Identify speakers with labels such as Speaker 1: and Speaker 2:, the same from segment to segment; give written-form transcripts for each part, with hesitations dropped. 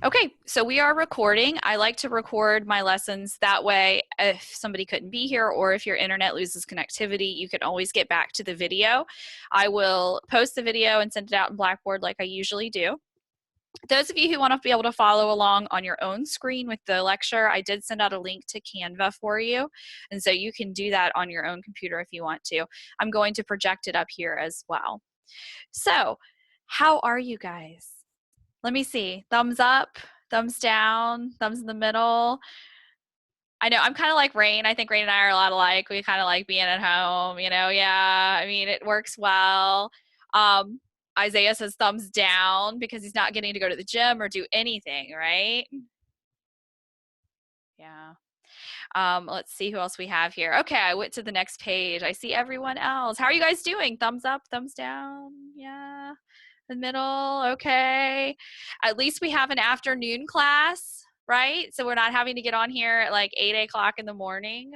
Speaker 1: Okay, so we are recording. I like to record my lessons that way if somebody couldn't be here or if your internet loses connectivity, you can always get back to the video. I will post the video and send it out in Blackboard like I usually do. Those of you who want to be able to follow along on your own screen with the lecture, I did send out a link to Canva for you, and so you can do that on your own computer if you want to. I'm going to project it up here as well. So, how are you guys? Let me see. Thumbs up, thumbs down, thumbs in the middle. I know I'm kind of like Rain. I think Rain and I are a lot alike. We kind of like being at home, you know. Yeah, I mean, it works well. Isaiah says thumbs down because he's not getting to go to the gym or do anything, right? Yeah. Let's see who else we have here. Okay, I went to the next page. I see everyone else. How are you guys doing? Thumbs up, thumbs down. Yeah. The middle, okay. At least we have an afternoon class, right? So we're not having to get on here at like 8 o'clock in the morning.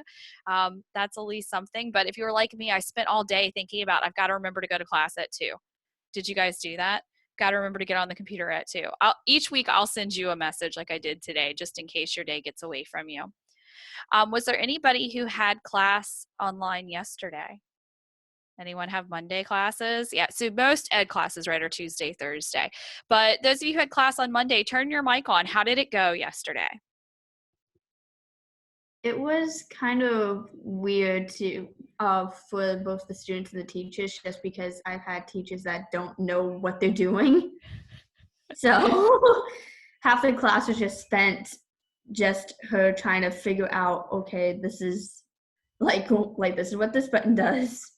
Speaker 1: That's at least something. But if you were like me, I spent all day thinking about, I've got to remember to go to class at 2. Did you guys do that? Got to remember to get on the computer at 2. Each week I'll send you a message like I did today, just in case your day gets away from you. Was there anybody who had class online yesterday? Anyone have Monday classes? Yeah, so most ed classes, right, are Tuesday, Thursday. But those of you who had class on Monday, turn your mic on. How did it go yesterday?
Speaker 2: It was kind of weird for both the students and the teachers, just because I've had teachers that don't know what they're doing. So half the class was just spent just her trying to figure out, okay, this is like this is what this button does.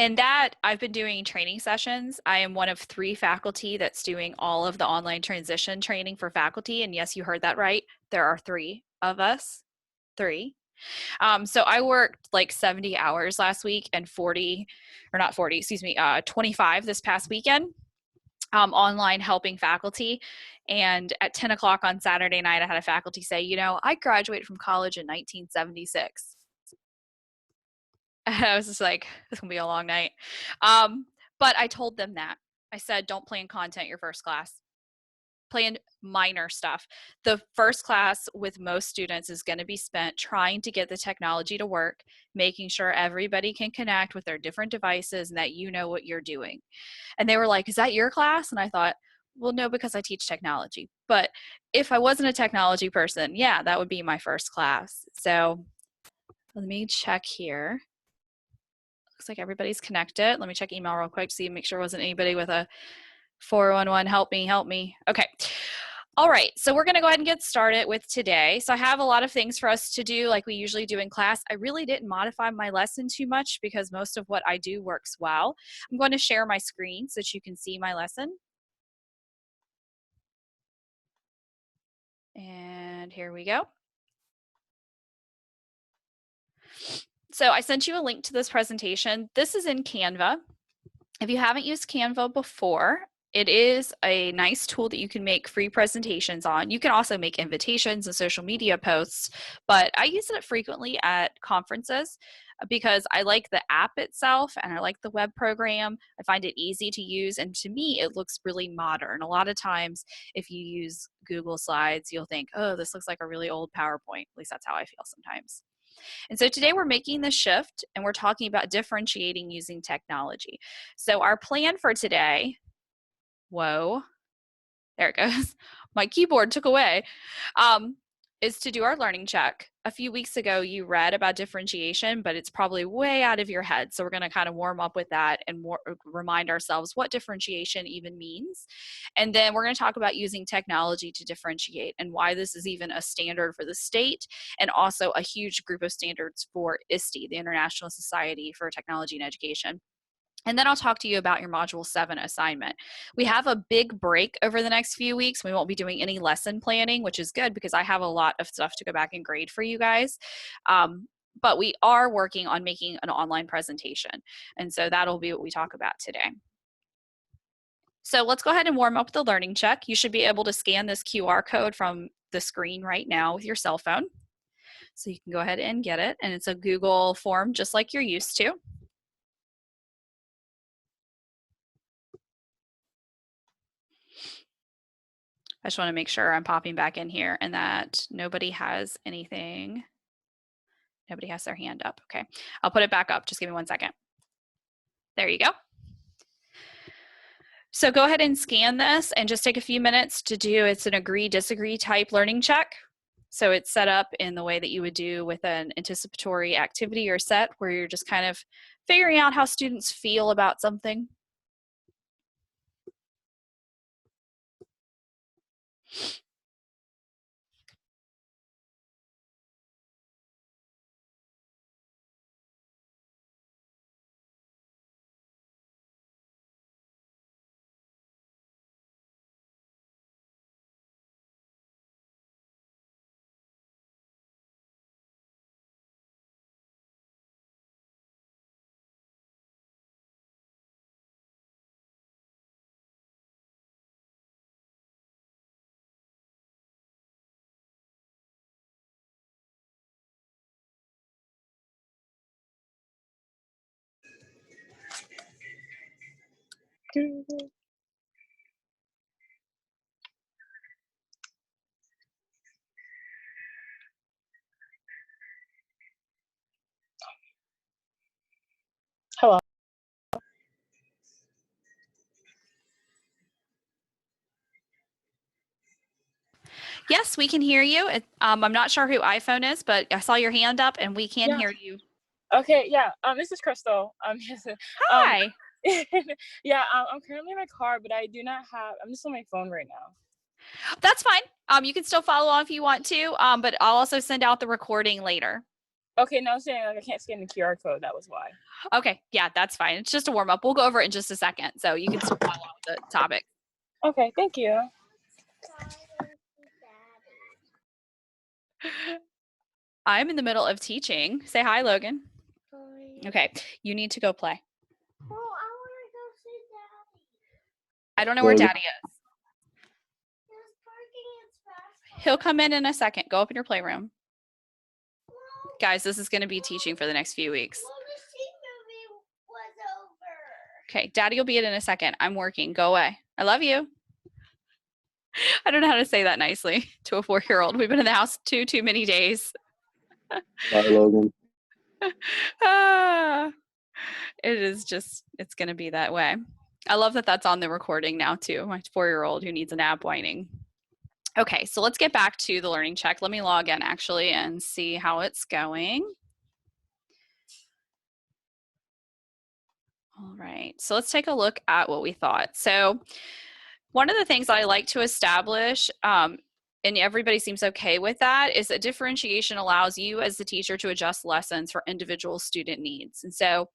Speaker 1: And that, I've been doing training sessions. I am one of 3 faculty that's doing all of the online transition training for faculty. And yes, you heard that right. There are 3 of us. 3. So I worked like 70 hours last week and 25 this past weekend, online helping faculty. And at 10 o'clock on Saturday night, I had a faculty say, you know, I graduated from college in 1976. I was just like, this is gonna be a long night. But I told them that. I said, don't plan content your first class. Plan minor stuff. The first class with most students is going to be spent trying to get the technology to work, making sure everybody can connect with their different devices and that you know what you're doing. And they were like, is that your class? And I thought, well, no, because I teach technology. But if I wasn't a technology person, yeah, that would be my first class. So let me check here. Looks like everybody's connected. Let me check email real quick, see, make sure it wasn't anybody with a 411, help me, help me. Okay. All right, so we're gonna go ahead and get started with today. So I have a lot of things for us to do like we usually do in class. I really didn't modify my lesson too much because most of what I do works well. I'm going to share my screen so that you can see my lesson. And here we go. So I sent you a link to this presentation. This is in Canva. If you haven't used Canva before, it is a nice tool that you can make free presentations on. You can also make invitations and social media posts, but I use it frequently at conferences because I like the app itself and I like the web program. I find it easy to use, and to me, it looks really modern. A lot of times, if you use Google Slides, you'll think, oh, this looks like a really old PowerPoint. At least that's how I feel sometimes. And so today we're making the shift and we're talking about differentiating using technology. So our plan for today, whoa, there it goes. My keyboard took away, is to do our learning check. A few weeks ago, you read about differentiation, but it's probably way out of your head. So we're going to kind of warm up with that and remind ourselves what differentiation even means. And then we're going to talk about using technology to differentiate and why this is even a standard for the state and also a huge group of standards for ISTE, the International Society for Technology and Education. And then I'll talk to you about your Module 7 assignment. We have a big break over the next few weeks. We won't be doing any lesson planning, which is good because I have a lot of stuff to go back and grade for you guys. But we are working on making an online presentation. And so that'll be what we talk about today. So let's go ahead and warm up the learning check. You should be able to scan this QR code from the screen right now with your cell phone. So you can go ahead and get it. And it's a Google form just like you're used to. I just want to make sure I'm popping back in here and that nobody has anything. Nobody has their hand up. Okay. I'll put it back up. Just give me 1 second. There you go. So go ahead and scan this and just take a few minutes to do, it's an agree, disagree type learning check. So it's set up in the way that you would do with an anticipatory activity or set where you're just kind of figuring out how students feel about something.
Speaker 3: Hello.
Speaker 1: Yes, we can hear you. I'm not sure who iPhone is, but I saw your hand up and we can hear you.
Speaker 3: Okay, yeah. This is Crystal.
Speaker 1: Hi.
Speaker 3: Yeah, I'm currently in my car, but I do not have, I'm just on my phone right now.
Speaker 1: That's fine. You can still follow on if you want to, but I'll also send out the recording later.
Speaker 3: Okay, no, I'm saying like I can't scan the QR code. That was why.
Speaker 1: Okay, yeah, that's fine. It's just a warm up. We'll go over it in just a second, so you can still follow the topic.
Speaker 3: Okay, thank you.
Speaker 1: I'm in the middle of teaching. Say hi, Logan.
Speaker 2: Hi.
Speaker 1: Okay, you need to go play.
Speaker 2: Oh, I want to go see Daddy.
Speaker 1: I don't know where Daddy is.
Speaker 2: He's parking his fast.
Speaker 1: He'll come in a second. Go up in your playroom. Guys, this is going to be teaching for the next few weeks.
Speaker 2: Well, the scene movie was over.
Speaker 1: Okay, Daddy will be in a second. I'm working. Go away. I love you. I don't know how to say that nicely to a 4-year-old. We've been in the house too many days.
Speaker 4: Bye, Logan.
Speaker 1: It is just, it's going to be that way. I love that that's on the recording now too. My 4-year-old who needs a nap whining. Okay, so let's get back to the learning check. Let me log in actually and see how it's going. All right, so let's take a look at what we thought. So one of the things I like to establish, and everybody seems okay with that, is that differentiation allows you as the teacher to adjust lessons for individual student needs. And so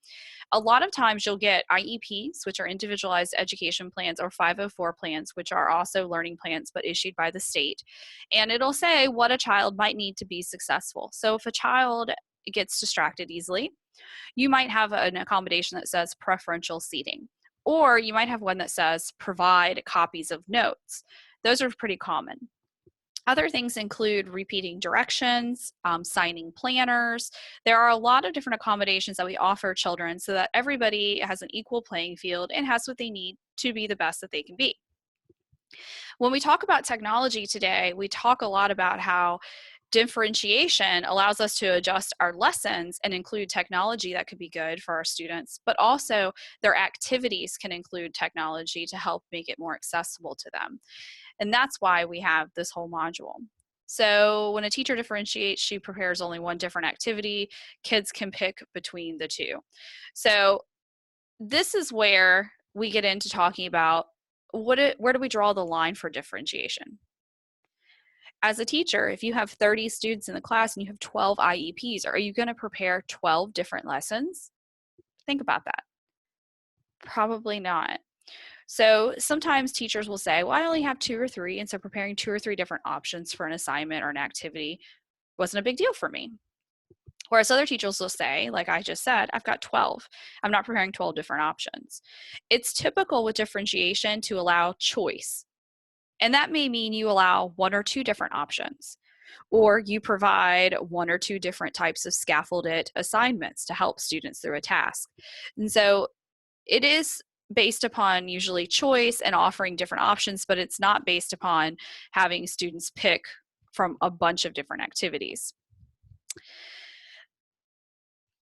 Speaker 1: a lot of times you'll get IEPs, which are individualized education plans, or 504 plans, which are also learning plans but issued by the state. And it'll say what a child might need to be successful. So if a child gets distracted easily, you might have an accommodation that says preferential seating. Or you might have one that says provide copies of notes. Those are pretty common. Other things include repeating directions, signing planners. There are a lot of different accommodations that we offer children so that everybody has an equal playing field and has what they need to be the best that they can be. When we talk about technology today, we talk a lot about how differentiation allows us to adjust our lessons and include technology that could be good for our students, but also their activities can include technology to help make it more accessible to them. And that's why we have this whole module. So when a teacher differentiates, she prepares only one different activity. Kids can pick between the two. So this is where we get into talking about where do we draw the line for differentiation? As a teacher, if you have 30 students in the class and you have 12 IEPs, are you going to prepare 12 different lessons? Think about that. Probably not. So sometimes teachers will say, well, I only have 2 or 3, and so preparing 2 or 3 different options for an assignment or an activity wasn't a big deal for me. Whereas other teachers will say, like I just said, I've got 12. I'm not preparing 12 different options. It's typical with differentiation to allow choice. And that may mean you allow 1 or 2 different options, or you provide 1 or 2 different types of scaffolded assignments to help students through a task. And so it is based upon usually choice and offering different options, but it's not based upon having students pick from a bunch of different activities.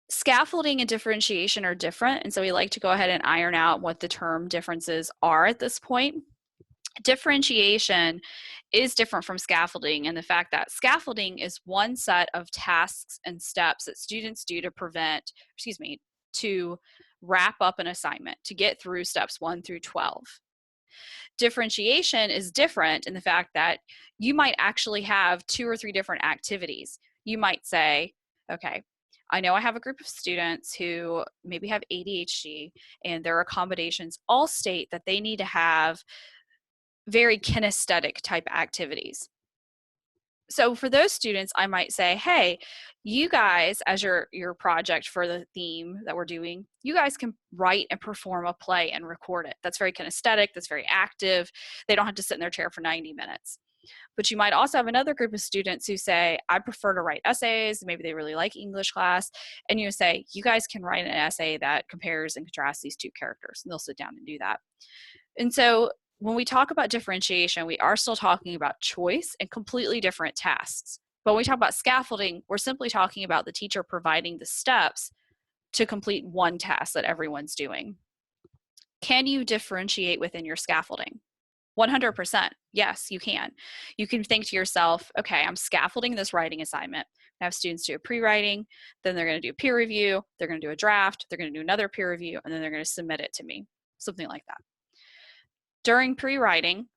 Speaker 1: Scaffolding and differentiation are different, and so we like to go ahead and iron out what the term differences are at this point. Differentiation is different from scaffolding in the fact that scaffolding is one set of tasks and steps that students do to wrap up an assignment, to get through steps 1 through 12. Differentiation is different in the fact that you might actually have 2 or 3 different activities. You might say, okay, I know I have a group of students who maybe have ADHD, and their accommodations all state that they need to have very kinesthetic type activities. So for those students, I might say, hey, you guys, as your project for the theme that we're doing, you guys can write and perform a play and record it. That's very kinesthetic, that's very active. They don't have to sit in their chair for 90 minutes. But you might also have another group of students who say, I prefer to write essays. Maybe they really like English class. And you say, you guys can write an essay that compares and contrasts these 2 characters. And they'll sit down and do that. And so when we talk about differentiation, we are still talking about choice and completely different tasks. But when we talk about scaffolding, we're simply talking about the teacher providing the steps to complete one task that everyone's doing. Can you differentiate within your scaffolding? 100%. Yes, you can. You can think to yourself, okay, I'm scaffolding this writing assignment. I have students do a pre-writing, then they're going to do a peer review, they're going to do a draft, they're going to do another peer review, and then they're going to submit it to me. Something like that. During pre-writing,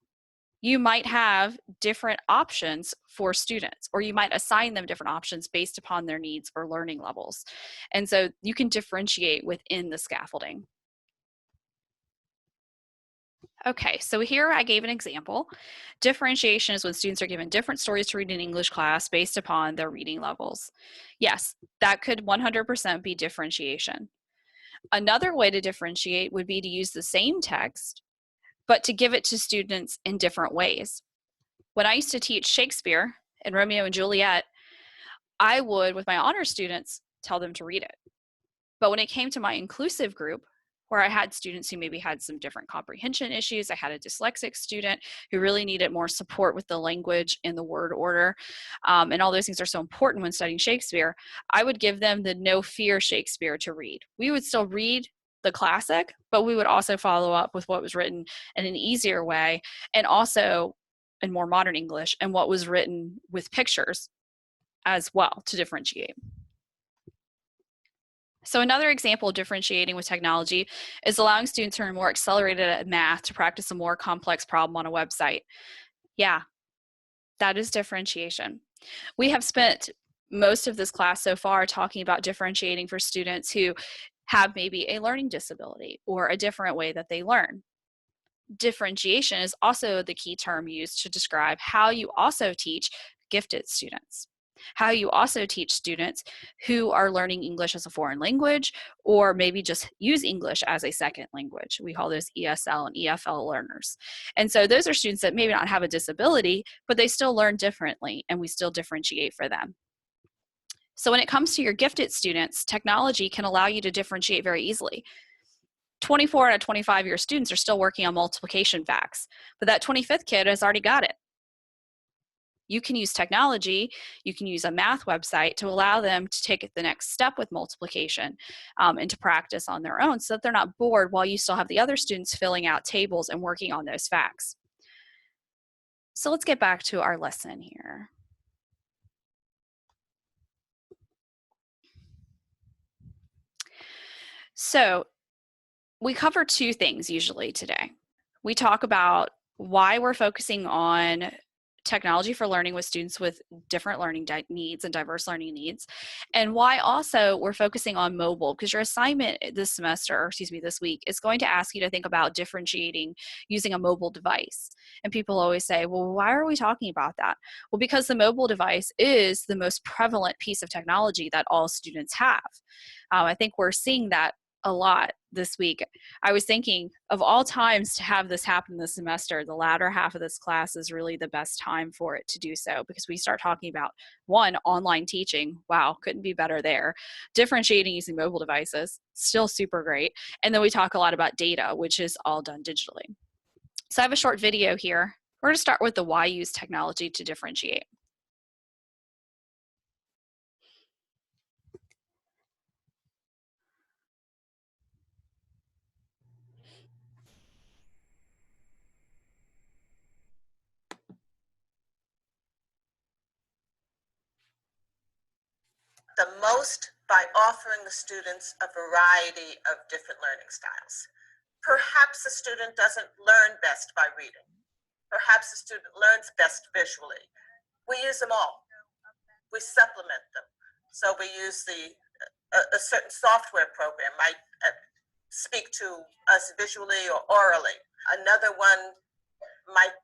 Speaker 1: you might have different options for students, or you might assign them different options based upon their needs or learning levels. And so you can differentiate within the scaffolding. Okay, so here I gave an example. Differentiation is when students are given different stories to read in English class based upon their reading levels. Yes, that could 100% be differentiation. Another way to differentiate would be to use the same text, but to give it to students in different ways. When I used to teach Shakespeare in Romeo and Juliet, I would, with my honor students, tell them to read it. But when it came to my inclusive group, where I had students who maybe had some different comprehension issues, I had a dyslexic student who really needed more support with the language and the word order, and all those things are so important when studying Shakespeare, I would give them the No Fear Shakespeare to read. We would still read the classic, but we would also follow up with what was written in an easier way, and also in more modern English, and what was written with pictures as well to differentiate. So another example of differentiating with technology is allowing students who are more accelerated at math to practice a more complex problem on a website. Yeah, that is differentiation. We have spent most of this class so far talking about differentiating for students who have maybe a learning disability or a different way that they learn. Differentiation is also the key term used to describe how you also teach gifted students, how you also teach students who are learning English as a foreign language, or maybe just use English as a second language. We call those ESL and EFL learners. And so those are students that maybe not have a disability, but they still learn differently, and we still differentiate for them. So when it comes to your gifted students, technology can allow you to differentiate very easily. 24 out of 25 of your students are still working on multiplication facts, but that 25th kid has already got it. You can use technology, you can use a math website to allow them to take the next step with multiplication and to practice on their own so that they're not bored while you still have the other students filling out tables and working on those facts. So let's get back to our lesson here. So we cover 2 things usually today. We talk about why we're focusing on technology for learning with students with different learning needs and diverse learning needs, and why also we're focusing on mobile, because your assignment this semester, or excuse me, this week, is going to ask you to think about differentiating using a mobile device. And people always say, well, why are we talking about that? Well, because the mobile device is the most prevalent piece of technology that all students have. I think we're seeing that a lot this week. I was thinking of all times to have this happen this semester, the latter half of this class is really the best time for it to do so, because we start talking about, one, online teaching. Wow, couldn't be better there. Differentiating using mobile devices, still super great. And then we talk a lot about data, which is all done digitally. So I have a short video here. We're going to start with the why use technology to differentiate.
Speaker 5: The most by offering the students a variety of different learning styles. Perhaps the student doesn't learn best by reading. Perhaps the student learns best visually. We use them all. We supplement them. So we use a certain software program might speak to us visually or orally. Another one might,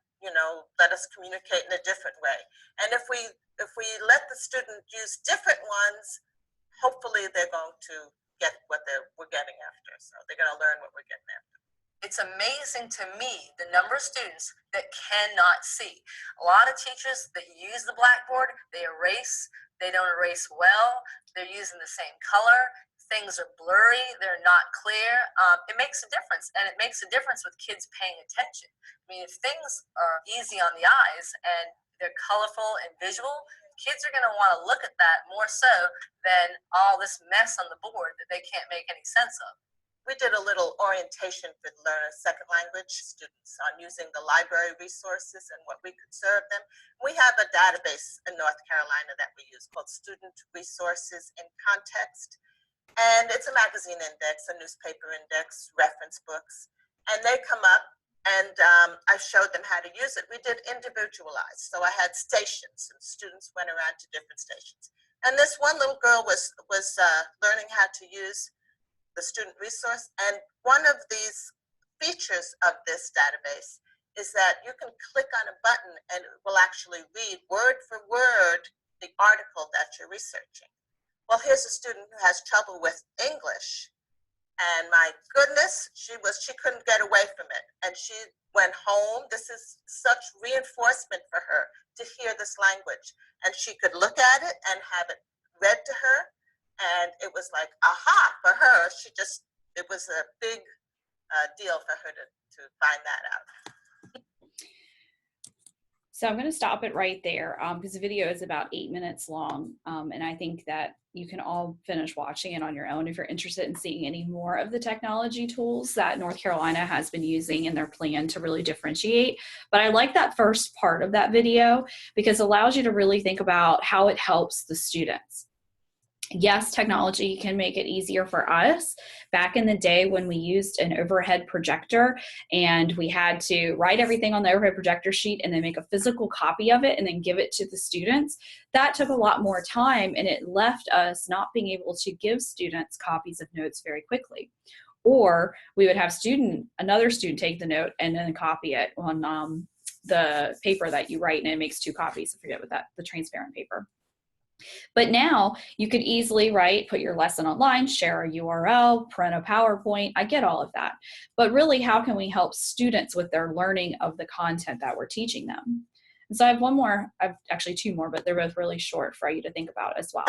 Speaker 5: let us communicate in a different way. And if we let the student use different ones, hopefully they're going to get what we're getting after. So they're going to learn what we're getting after. It's amazing to me the number of students that cannot see. A lot of teachers that use the blackboard, they erase. They don't erase well. They're using the same color. Things are blurry. They're not clear. It makes a difference, and it makes a difference with kids paying attention. I mean, if things are easy on the eyes and they're colorful and visual, kids are going to want to look at that more so than all this mess on the board that they can't make any sense of. We did a little orientation for learners second language students on using the library resources and what we could serve them. We have a database in North Carolina that we use called Student Resources in Context. And it's a magazine index, a newspaper index, reference books. And they come up and I showed them how to use it. We did individualized. So I had stations and students went around to different stations. And this one little girl was learning how to use the student resource. And one of these features of this database is that you can click on a button and it will actually read word for word the article that you're researching. Well, here's a student who has trouble with English. And my goodness, she couldn't get away from it. And she went home. This is such reinforcement for her to hear this language. And she could look at it and have it read to her. And it was like, aha, for her. It was a big deal for her to find that out.
Speaker 1: So I'm going to stop it right there because the video is about 8 minutes long. And I think that you can all finish watching it on your own if you're interested in seeing any more of the technology tools that North Carolina has been using in their plan to really differentiate. But I like that first part of that video because it allows you to really think about how it helps the students. Yes, technology can make it easier for us. Back in the day when we used an overhead projector and we had to write everything on the overhead projector sheet and then make a physical copy of it and then give it to the students, that took a lot more time and it left us not being able to give students copies of notes very quickly. Or we would have another student take the note and then copy it on the paper that you write, and it makes 2 copies. I forget what the transparent paper. But now you could easily put your lesson online, share a URL, print a PowerPoint. I get all of that. But really, how can we help students with their learning of the content that we're teaching them? And so I have actually 2 more, but they're both really short for you to think about as well.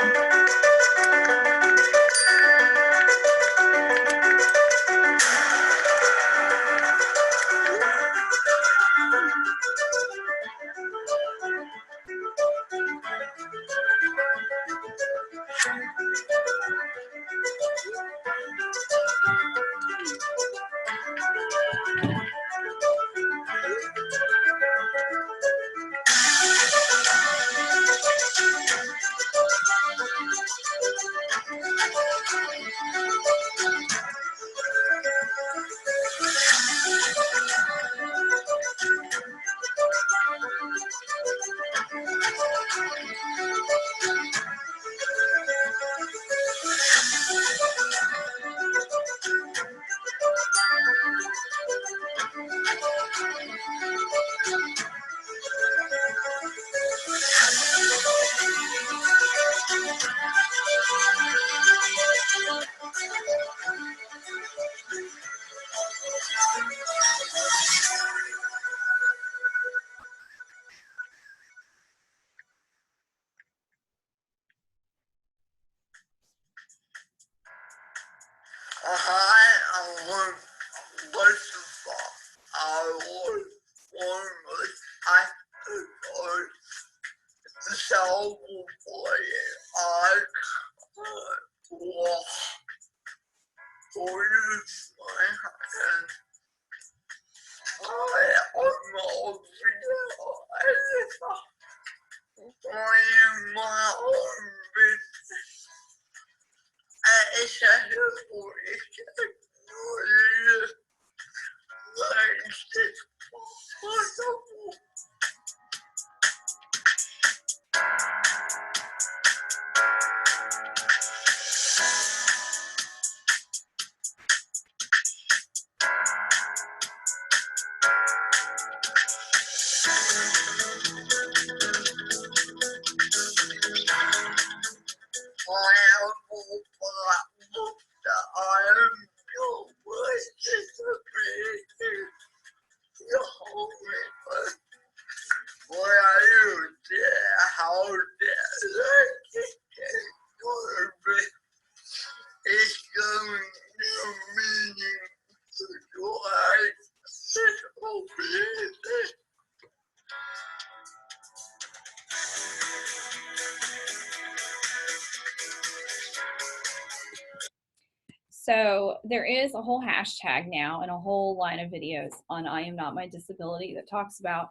Speaker 1: So there is a whole hashtag now and a whole line of videos on I Am Not My Disability that talks about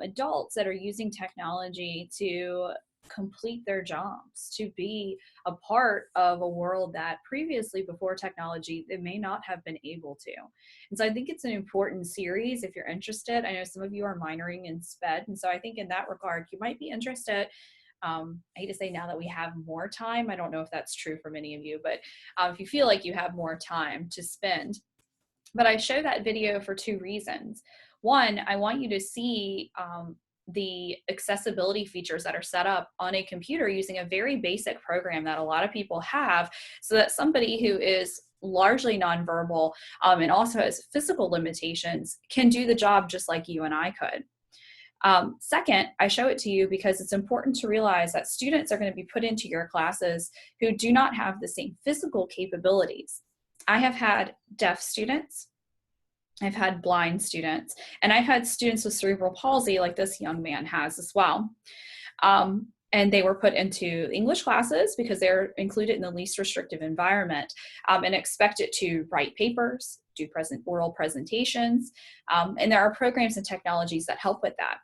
Speaker 1: adults that are using technology to complete their jobs, to be a part of a world that previously, before technology, they may not have been able to. And so I think it's an important series if you're interested. I know some of you are minoring in SPED, and so I think in that regard, you might be interested. I hate to say now that we have more time, I don't know if that's true for many of you, but if you feel like you have more time to spend. But I show that video for two reasons. One, I want you to see the accessibility features that are set up on a computer using a very basic program that a lot of people have, so that somebody who is largely nonverbal and also has physical limitations can do the job just like you and I could. Second, I show it to you because it's important to realize that students are going to be put into your classes who do not have the same physical capabilities. I have had deaf students, I've had blind students, and I've had students with cerebral palsy like this young man has as well. And they were put into English classes because they're included in the least restrictive environment and expected to write papers, do oral presentations, and there are programs and technologies that help with that.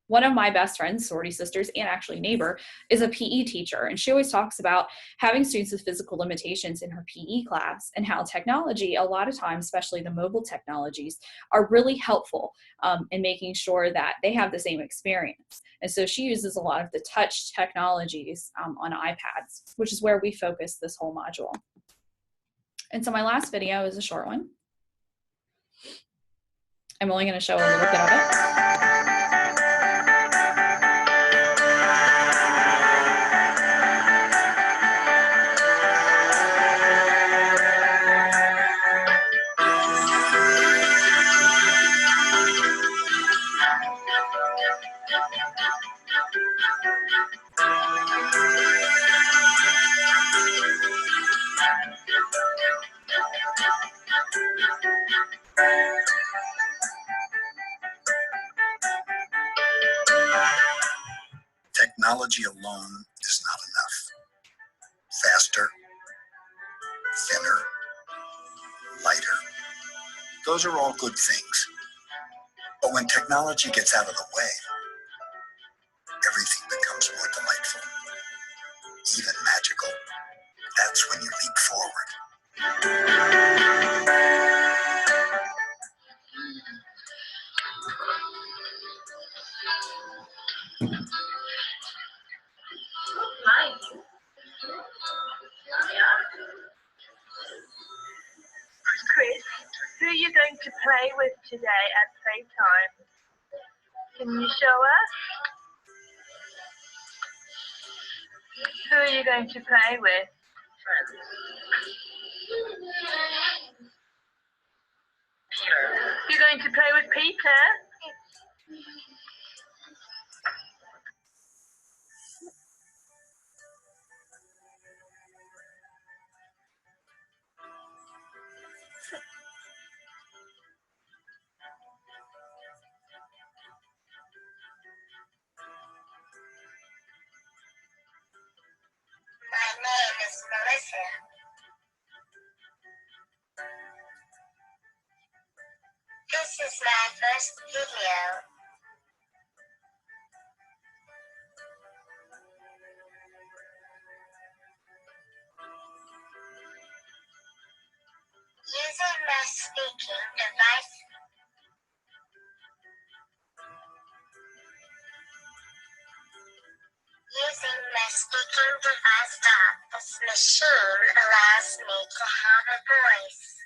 Speaker 1: One of my best friends, sorority sisters, and actually neighbor, is a PE teacher, and she always talks about having students with physical limitations in her PE class and how technology, a lot of times, especially the mobile technologies, are really helpful in making sure that they have the same experience. And so she uses a lot of the touch technologies on iPads, which is where we focus this whole module. And so my last video is a short one. I'm only going to show a little bit of it.
Speaker 6: Technology alone is not enough. Faster, thinner, lighter. Those are all good things. But when technology gets out of the way, everything becomes more delightful, even magical. That's when you leap forward.
Speaker 7: Chris, who are you going to play with today at playtime? Can you show us? Who are you going to play with? You're going to play with Peter?
Speaker 5: My name is Melissa. This is my first
Speaker 8: first video. Using my speaking device. Using my speaking device, this machine allows me to have a voice.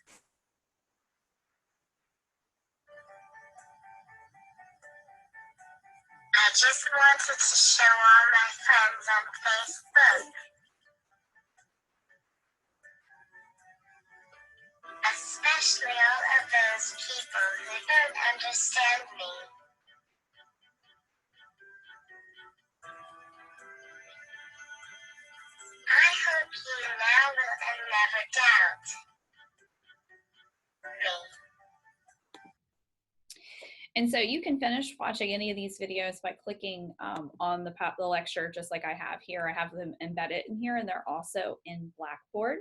Speaker 8: I just wanted to show all my friends on Facebook, especially all of those people who don't understand me. I hope you now will and never doubt me.
Speaker 1: And so you can finish watching any of these videos by clicking on the lecture, just like I have here. I have them embedded in here, and they're also in Blackboard.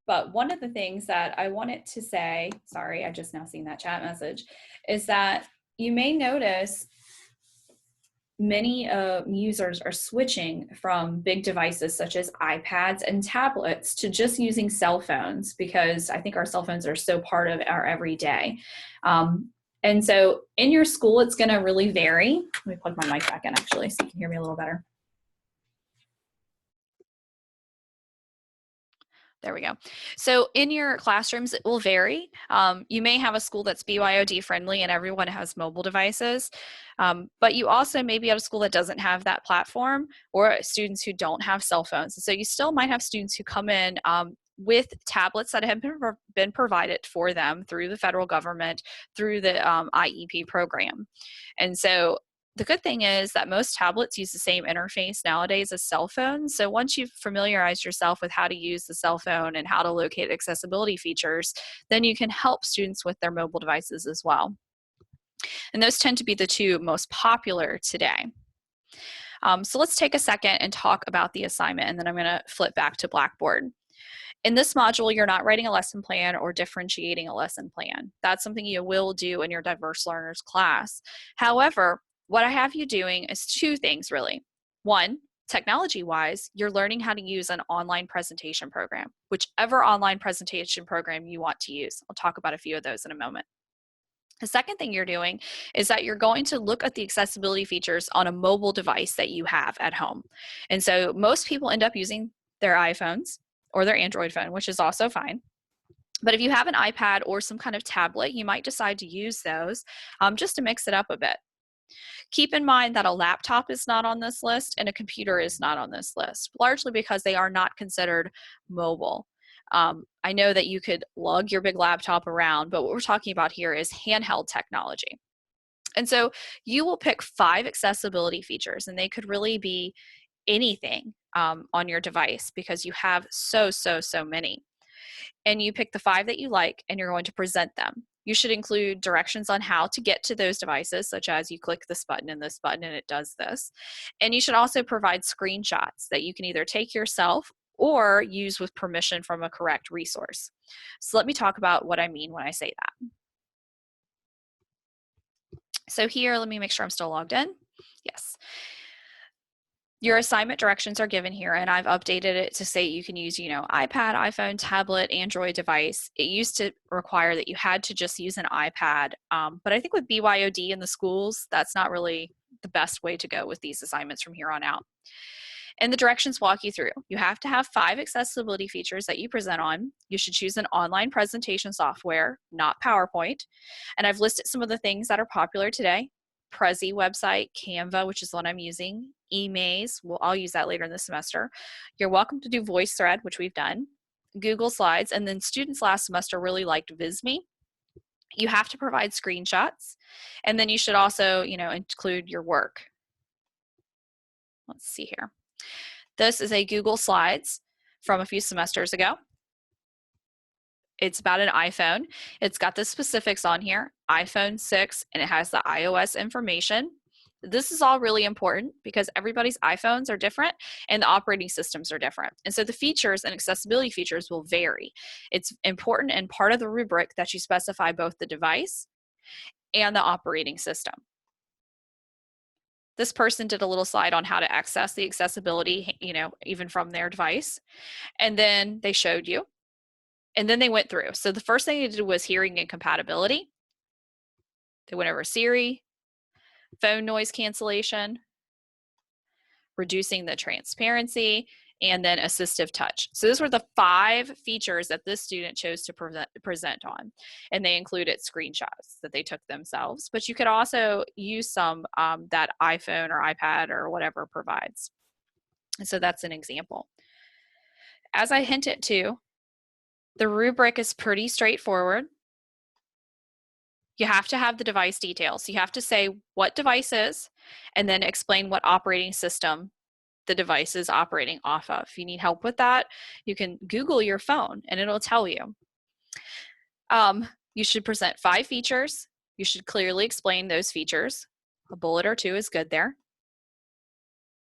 Speaker 1: But one of the things that I wanted to say, sorry, I just now seen that chat message, is that you may notice many users are switching from big devices such as iPads and tablets to just using cell phones, because I think our cell phones are so part of our everyday. And so in your school, it's going to really vary. Let me plug my mic back in actually so you can hear me a little better. There we go. So in your classrooms, it will vary. You may have a school that's BYOD friendly and everyone has mobile devices, but you also may be at a school that doesn't have that platform, or students who don't have cell phones. So you still might have students who come in with tablets that have been provided for them through the federal government, through the IEP program. And so the good thing is that most tablets use the same interface nowadays as cell phones. So once you've familiarized yourself with how to use the cell phone and how to locate accessibility features, then you can help students with their mobile devices as well. And those tend to be the two most popular today. So let's take a second and talk about the assignment, and then I'm going to flip back to Blackboard. In this module, you're not writing a lesson plan or differentiating a lesson plan. That's something you will do in your diverse learners class. However, what I have you doing is two things really. One, technology-wise, you're learning how to use an online presentation program, whichever online presentation program you want to use. I'll talk about a few of those in a moment. The second thing you're doing is that you're going to look at the accessibility features on a mobile device that you have at home. And so most people end up using their iPhones or their Android phone, which is also fine. But if you have an iPad or some kind of tablet, you might decide to use those just to mix it up a bit. Keep in mind that a laptop is not on this list and a computer is not on this list, largely because they are not considered mobile. I know that you could lug your big laptop around, but what we're talking about here is handheld technology. And so you will pick 5 accessibility features, and they could really be anything on your device because you have so many. And you pick the 5 that you like and you're going to present them. You should include directions on how to get to those devices, such as you click this button and it does this. And you should also provide screenshots that you can either take yourself or use with permission from a correct resource. So let me talk about what I mean when I say that. So here, let me make sure I'm still logged in. Yes. Your assignment directions are given here, and I've updated it to say you can use, iPad, iPhone, tablet, Android device. It used to require that you had to just use an iPad, but I think with BYOD in the schools, that's not really the best way to go with these assignments from here on out. And the directions walk you through. You have to have 5 accessibility features that you present on. You should choose an online presentation software, not PowerPoint. And I've listed some of the things that are popular today. Prezi website, Canva, which is the one I'm using, eMaze, I'll use that later in the semester. You're welcome to do VoiceThread, which we've done, Google Slides, and then students last semester really liked Visme. You have to provide screenshots, and then you should also, include your work. Let's see here. This is a Google Slides from a few semesters ago. It's about an iPhone. It's got the specifics on here, iPhone 6, and it has the iOS information. This is all really important because everybody's iPhones are different and the operating systems are different. And so the features and accessibility features will vary. It's important and part of the rubric that you specify both the device and the operating system. This person did a little slide on how to access the accessibility, even from their device. And then they showed you. And then they went through. So the first thing they did was hearing and compatibility. They went over Siri, phone noise cancellation, reducing the transparency, and then assistive touch. So those were the 5 features that this student chose to present on. And they included screenshots that they took themselves, but you could also use some that iPhone or iPad or whatever provides. And so that's an example. As I hinted to, the rubric is pretty straightforward. You have to have the device details. You have to say what device is, and then explain what operating system the device is operating off of. If you need help with that, you can Google your phone and it'll tell you. You should present 5 features. You should clearly explain those features. A bullet or 2 is good there.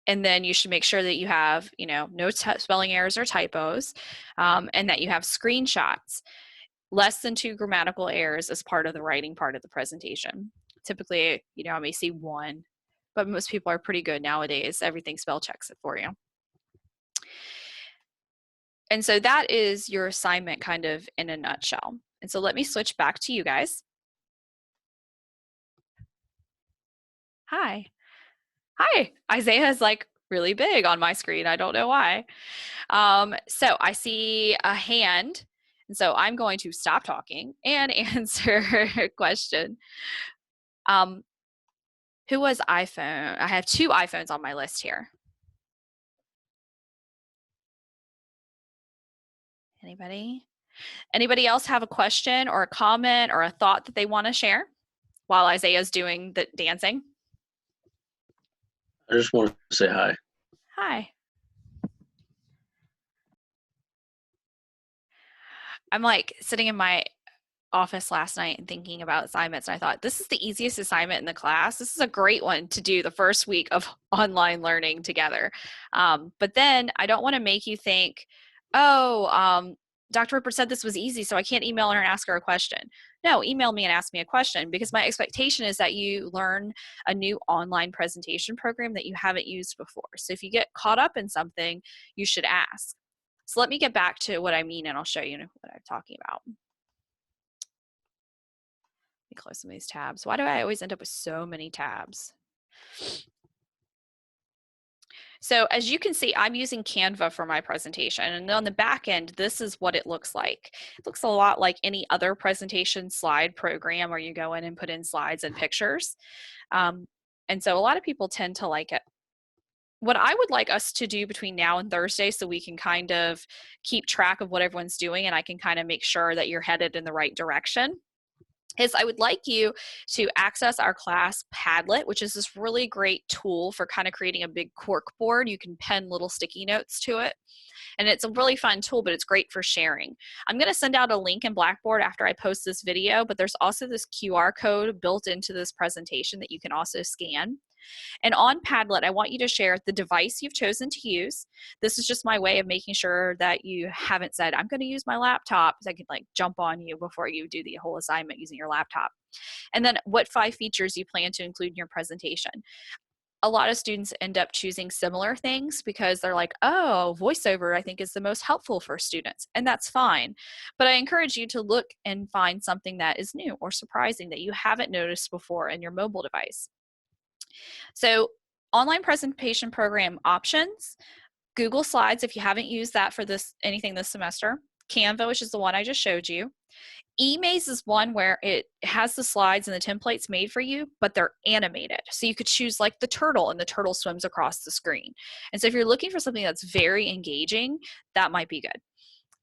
Speaker 1: And then you should make sure that you have, no spelling errors or typos, and that you have screenshots. Less than 2 grammatical errors as part of the writing part of the presentation. Typically, I may see 1, but most people are pretty good nowadays. Everything spell checks it for you. And so that is your assignment kind of in a nutshell. And so let me switch back to you guys. Hi. Hi. Isaiah is like really big on my screen. I don't know why. So I see a hand. And so I'm going to stop talking and answer a question. Who was iPhone? I have 2 iPhones on my list here. Anybody? Anybody else have a question or a comment or a thought that they want to share while Isaiah's doing the dancing?
Speaker 4: I just want to say hi.
Speaker 1: Hi. I'm like sitting in my office last night and thinking about assignments, and I thought, this is the easiest assignment in the class. This is a great one to do the first week of online learning together. But then I don't want to make you think, Dr. Ripper said this was easy, so I can't email her and ask her a question. No, email me and ask me a question, because my expectation is that you learn a new online presentation program that you haven't used before. So if you get caught up in something, you should ask. So let me get back to what I mean, and I'll show you what I'm talking about. Let me close some of these tabs. Why do I always end up with so many tabs? So as you can see, I'm using Canva for my presentation, and on the back end, this is what it looks like. It looks a lot like any other presentation slide program where you go in and put in slides and pictures. And so a lot of people tend to like it. What I would like us to do between now and Thursday, so we can kind of keep track of what everyone's doing and I can kind of make sure that you're headed in the right direction, is I would like you to access our class Padlet, which is this really great tool for kind of creating a big cork board. You can pen little sticky notes to it. And it's a really fun tool, but it's great for sharing. I'm going to send out a link in Blackboard after I post this video, but there's also this QR code built into this presentation that you can also scan. And on Padlet, I want you to share the device you've chosen to use. This is just my way of making sure that you haven't said, I'm going to use my laptop, so I can like jump on you before you do the whole assignment using your laptop. And then what 5 features you plan to include in your presentation. A lot of students end up choosing similar things because they're like, oh, voiceover I think is the most helpful for students, and that's fine. But I encourage you to look and find something that is new or surprising that you haven't noticed before in your mobile device. So online presentation program options, Google Slides if you haven't used that for anything this semester, Canva, which is the one I just showed you. eMaze is one where it has the slides and the templates made for you, but they're animated. So you could choose like the turtle, and the turtle swims across the screen. And so if you're looking for something that's very engaging, that might be good.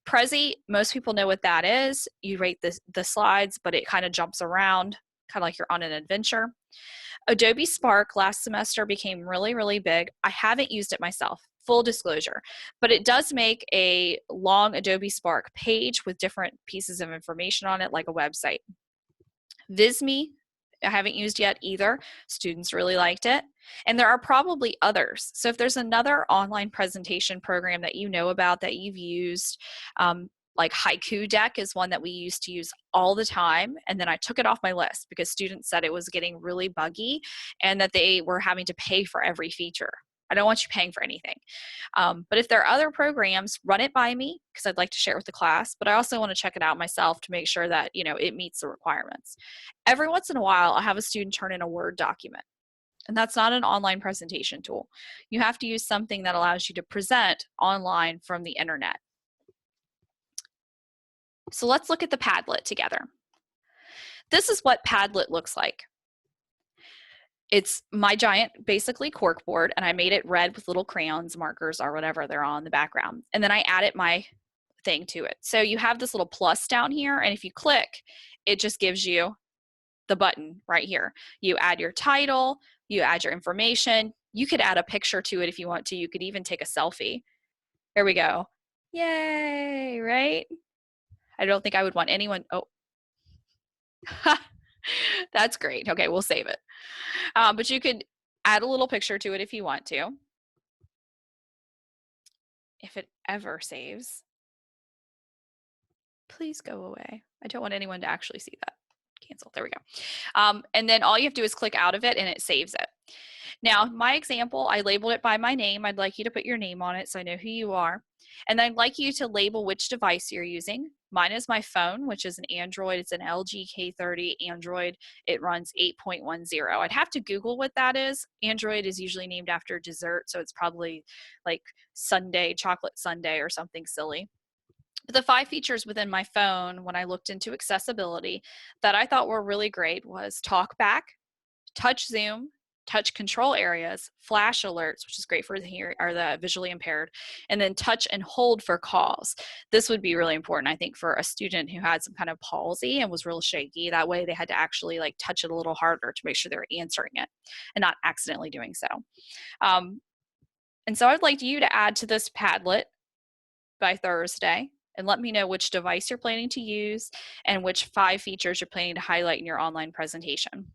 Speaker 1: Prezi, most people know what that is. You rate the slides, but it kind of jumps around, kind of like you're on an adventure. Adobe Spark last semester became really, really big. I haven't used it myself, full disclosure, but it does make a long Adobe Spark page with different pieces of information on it, like a website. Visme, I haven't used yet either. Students really liked it. And there are probably others. So if there's another online presentation program that you know about that you've used, like Haiku Deck is one that we used to use all the time. And then I took it off my list because students said it was getting really buggy and that they were having to pay for every feature. I don't want you paying for anything. But if there are other programs, run it by me because I'd like to share it with the class. But I also want to check it out myself to make sure that, it meets the requirements. Every once in a while, I'll have a student turn in a Word document. And that's not an online presentation tool. You have to use something that allows you to present online from the internet. So let's look at the Padlet together. This is what Padlet looks like. It's my giant, basically, corkboard, and I made it red with little crayons, markers, or whatever they're on the background. And then I added my thing to it. So you have this little plus down here, and if you click, it just gives you the button right here. You add your title, you add your information. You could add a picture to it if you want to. You could even take a selfie. There we go. Yay, right? I don't think I would want anyone, oh. That's great. Okay, we'll save it. But you could add a little picture to it if you want to. If it ever saves, please go away. I don't want anyone to actually see that. Cancel. There we go. And then all you have to do is click out of it and it saves it. Now, my example, I labeled it by my name. I'd like you to put your name on it so I know who you are. And I'd like you to label which device you're using. Mine is my phone, which is an Android. It's an LG K30 Android. It runs 8.10. I'd have to Google what that is. Android is usually named after dessert, so it's probably like sundae, chocolate sundae or something silly. But the 5 features within my phone, when I looked into accessibility, that I thought were really great was talk back, touch zoom, touch control areas, flash alerts, which is great for the visually impaired, and then touch and hold for calls. This would be really important, I think, for a student who had some kind of palsy and was real shaky. That way they had to actually like touch it a little harder to make sure they were answering it and not accidentally doing so. And so I'd like you to add to this Padlet by Thursday and let me know which device you're planning to use and which 5 features you're planning to highlight in your online presentation.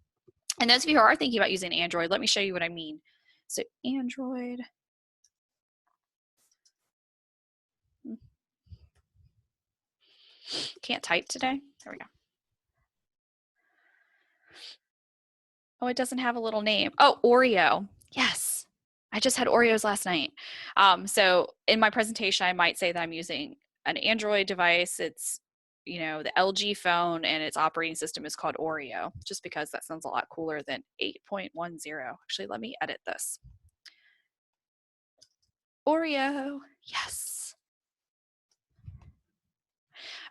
Speaker 1: And those of you who are thinking about using Android, let me show you what I mean. So Android. Can't type today. There we go. Oh, it doesn't have a little name. Oh, Oreo. Yes. I just had Oreos last night. So in my presentation, I might say that I'm using an Android device. It's, the LG phone and its operating system is called Oreo, just because that sounds a lot cooler than 8.10. Actually, let me edit this. Oreo. Yes.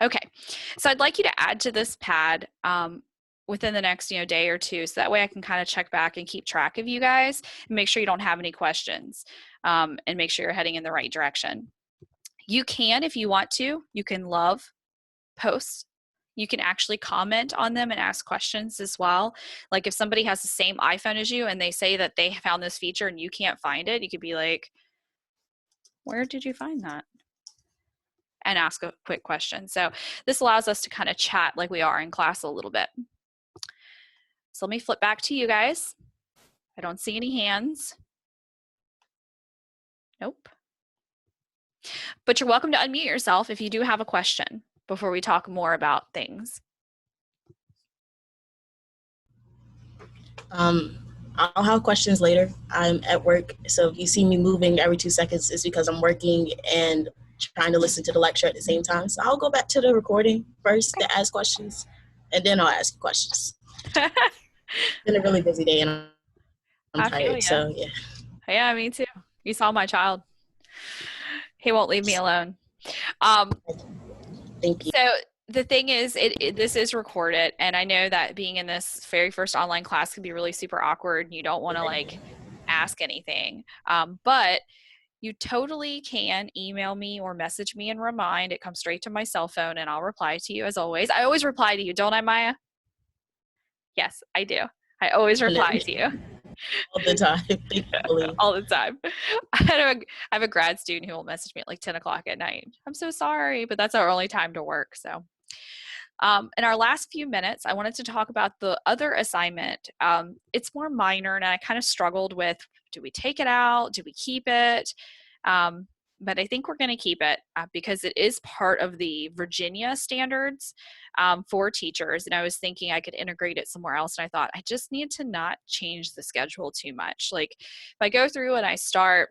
Speaker 1: Okay. So I'd like you to add to this pad within the next day or two, so that way I can kind of check back and keep track of you guys and make sure you don't have any questions and make sure you're heading in the right direction. You can, if you want to, you can love posts. You can actually comment on them and ask questions as well. Like if somebody has the same iPhone as you and they say that they found this feature and you can't find it, you could be like, where did you find that? And ask a quick question. So this allows us to kind of chat like we are in class a little bit. So let me flip back to you guys. I don't see any hands. Nope. But you're welcome to unmute yourself if you do have a question before we talk more about things.
Speaker 9: I'll have questions later. I'm at work, so if you see me moving every 2 seconds, it's because I'm working and trying to listen to the lecture at the same time. So I'll go back to the recording first to ask questions, and then I'll ask you questions. It's been a really busy day, and I'm tired, so yeah.
Speaker 1: Yeah, me too. You saw my child. He won't leave me alone.
Speaker 9: Thank you.
Speaker 1: So the thing is, this is recorded, and I know that being in this very first online class can be really super awkward, and you don't want to like ask anything. But you totally can email me or message me and remind. It comes straight to my cell phone, and I'll reply to you as always. I always reply to you, don't I, Maya? Yes, I do. I always reply to you.
Speaker 9: All the time.
Speaker 1: All the time. I have a grad student who will message me at like 10 o'clock at night. I'm so sorry, but that's our only time to work. So in our last few minutes, I wanted to talk about the other assignment. It's more minor, and I kind of struggled with, do we take it out? Do we keep it? but I think we're going to keep it because it is part of the Virginia standards for teachers. And I was thinking I could integrate it somewhere else. And I thought I just need to not change the schedule too much. Like if I go through and I start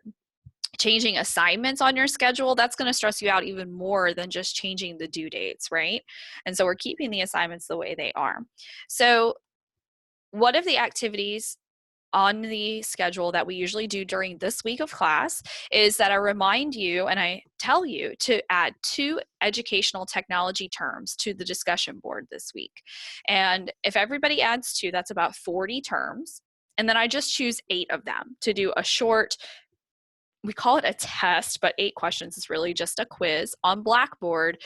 Speaker 1: changing assignments on your schedule, that's going to stress you out even more than just changing the due dates, right? And so we're keeping the assignments the way they are. So one of the activities on the schedule that we usually do during this week of class is that I remind you and I tell you to add 2 educational technology terms to the discussion board this week. And if everybody adds 2, that's about 40 terms. And then I just choose 8 of them to do a short, we call it a test, but 8 questions is really just a quiz on Blackboard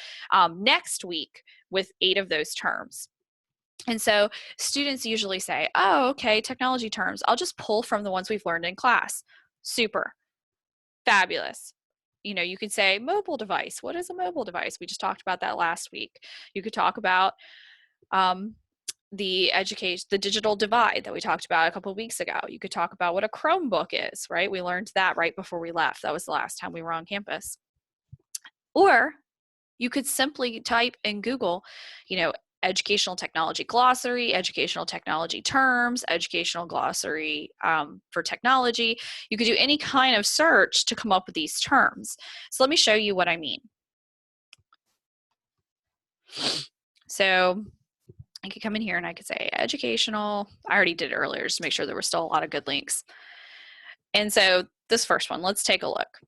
Speaker 1: next week with 8 of those terms. And so students usually say, oh, okay, technology terms, I'll just pull from the ones we've learned in class. Super. Fabulous. You know, you could say mobile device. What is a mobile device? We just talked about that last week. You could talk about the digital divide that we talked about a couple of weeks ago. You could talk about what a Chromebook is, right? We learned that right before we left. That was the last time we were on campus. Or you could simply type in Google, you know, educational technology glossary, educational technology terms, educational glossary for technology. You could do any kind of search to come up with these terms. So let me show you what I mean. So I could come in here and I could say educational. I already did it earlier just to make sure there were still a lot of good links. And so this first one, let's take a look.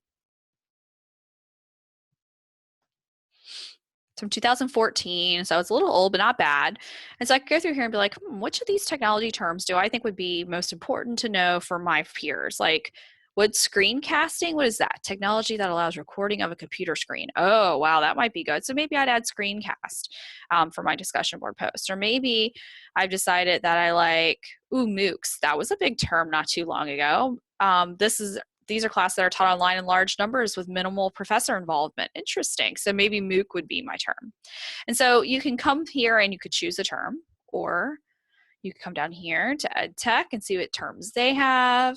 Speaker 1: It's from 2014, so it's a little old, but not bad. And so I could go through here and be like, which of these technology terms do I think would be most important to know for my peers? Like, would screencasting, what is that? Technology that allows recording of a computer screen. Oh, wow, that might be good. So maybe I'd add screencast for my discussion board post. Or maybe I've decided that I like, MOOCs. That was a big term not too long ago. These are classes that are taught online in large numbers with minimal professor involvement. Interesting. So maybe MOOC would be my term. And so you can come here and you could choose a term, or you can come down here to Ed Tech and see what terms they have.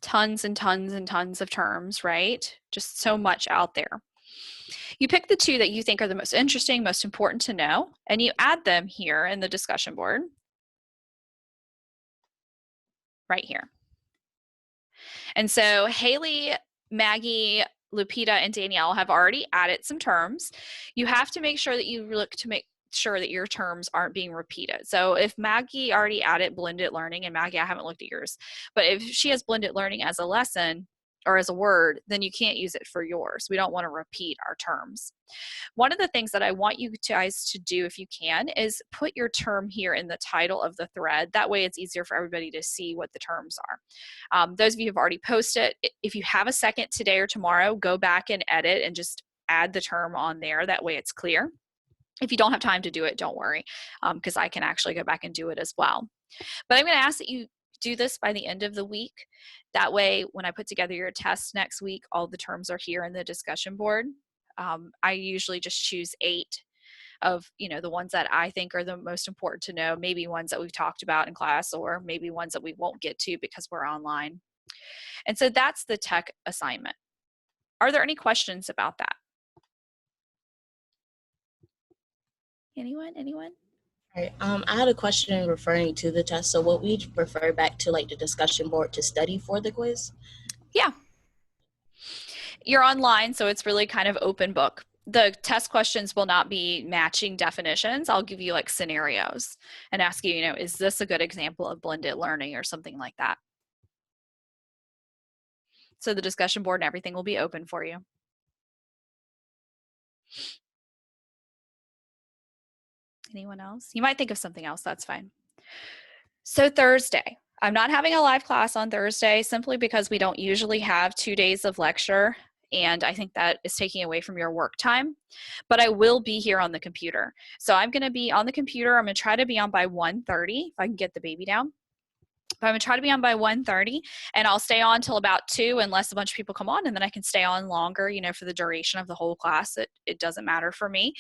Speaker 1: Tons and tons and tons of terms, right? Just so much out there. You pick the 2 that you think are the most interesting, most important to know, and you add them here in the discussion board. Right here. And so Haley, Maggie, Lupita, and Danielle have already added some terms. You have to make sure that you look to make sure that your terms aren't being repeated. So if Maggie already added blended learning, and Maggie, I haven't looked at yours, but if she has blended learning as a lesson or as a word, then you can't use it for yours. We don't want to repeat our terms. One of the things that I want you guys to do, if you can, is put your term here in the title of the thread. That way it's easier for everybody to see what the terms are. Those of you who have already posted, if you have a second today or tomorrow, go back and edit and just add the term on there. That way it's clear. If you don't have time to do it, don't worry, because I can actually go back and do it as well. But I'm going to ask that you do this by the end of the week. That way, when I put together your test next week, all the terms are here in the discussion board. I usually just choose 8 of, the ones that I think are the most important to know, maybe ones that we've talked about in class, or maybe ones that we won't get to because we're online. And so that's the tech assignment. Are there any questions about that? Anyone?
Speaker 9: All right. I had a question referring to the test. So what we refer back to like the discussion board to study for the quiz?
Speaker 1: Yeah. You're online, so it's really kind of open book. The test questions will not be matching definitions. I'll give you like scenarios and ask you, is this a good example of blended learning or something like that? So the discussion board and everything will be open for you. Anyone else? You might think of something else, that's fine. So Thursday, I'm not having a live class on Thursday simply because we don't usually have 2 days of lecture, and I think that is taking away from your work time, but I will be here on the computer. So I'm gonna be on the computer. I'm gonna try to be on by 1:30 if I can get the baby down. But I'm gonna try to be on by 1:30, and I'll stay on till about 2 unless a bunch of people come on, and then I can stay on longer, you know, for the duration of the whole class. It doesn't matter for me,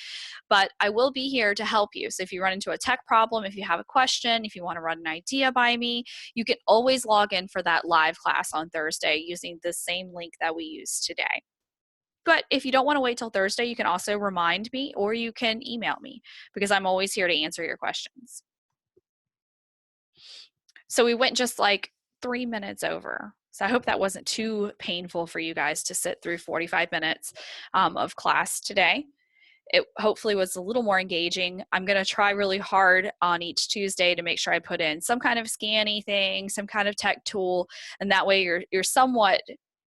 Speaker 1: but I will be here to help you. So if you run into a tech problem, if you have a question, if you want to run an idea by me, you can always log in for that live class on Thursday using the same link that we used today. But if you don't want to wait till Thursday, you can also remind me, or you can email me, because I'm always here to answer your questions. So we went just like 3 minutes over. So I hope that wasn't too painful for you guys to sit through 45 minutes of class today. It hopefully was a little more engaging. I'm going to try really hard on each Tuesday to make sure I put in some kind of scanny thing, some kind of tech tool, and that way you're somewhat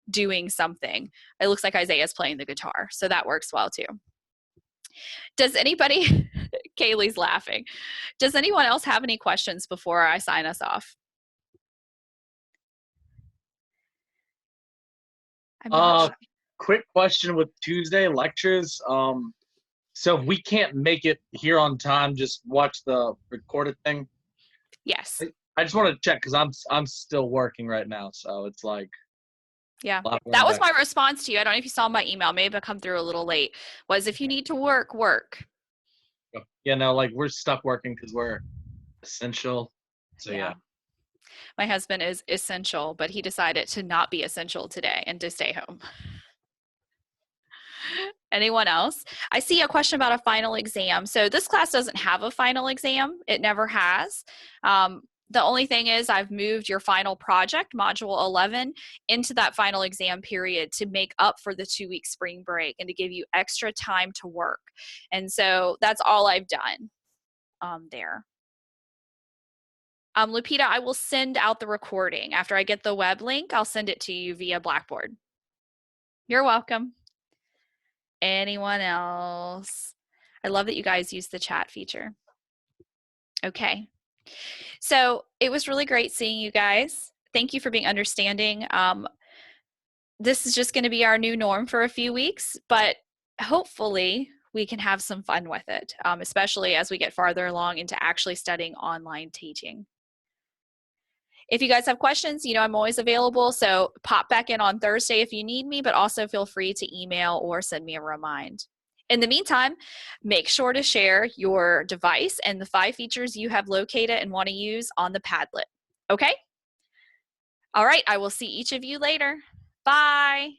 Speaker 1: doing something. It looks like Isaiah's playing the guitar, so that works well too. Does anybody, Kaylee's laughing. Does anyone else have any questions before I sign us off? I'm not sure.
Speaker 10: Quick question with Tuesday lectures. So if we can't make it here on time, just watch the recorded thing.
Speaker 1: Yes.
Speaker 10: I just want to check because I'm still working right now, so it's like.
Speaker 1: Yeah, that was my response to you. I don't know if you saw my email, maybe I come through a little late, was if you need to work.
Speaker 10: Yeah, no, like we're stuck working because we're essential. So yeah.
Speaker 1: My husband is essential, but he decided to not be essential today and to stay home. Anyone else? I see a question about a final exam. So this class doesn't have a final exam. It never has. The only thing is I've moved your final project, module 11, into that final exam period to make up for the 2-week spring break and to give you extra time to work. And so that's all I've done there. Lupita, I will send out the recording. After I get the web link, I'll send it to you via Blackboard. You're welcome. Anyone else? I love that you guys use the chat feature. Okay. So it was really great seeing you guys. Thank you for being understanding. This is just going to be our new norm for a few weeks, but hopefully we can have some fun with it, especially as we get farther along into actually studying online teaching. If you guys have questions, you know, I'm always available. So pop back in on Thursday if you need me, but also feel free to email or send me a remind. In the meantime, make sure to share your device and the 5 features you have located and want to use on the Padlet. Okay? All right, I will see each of you later. Bye.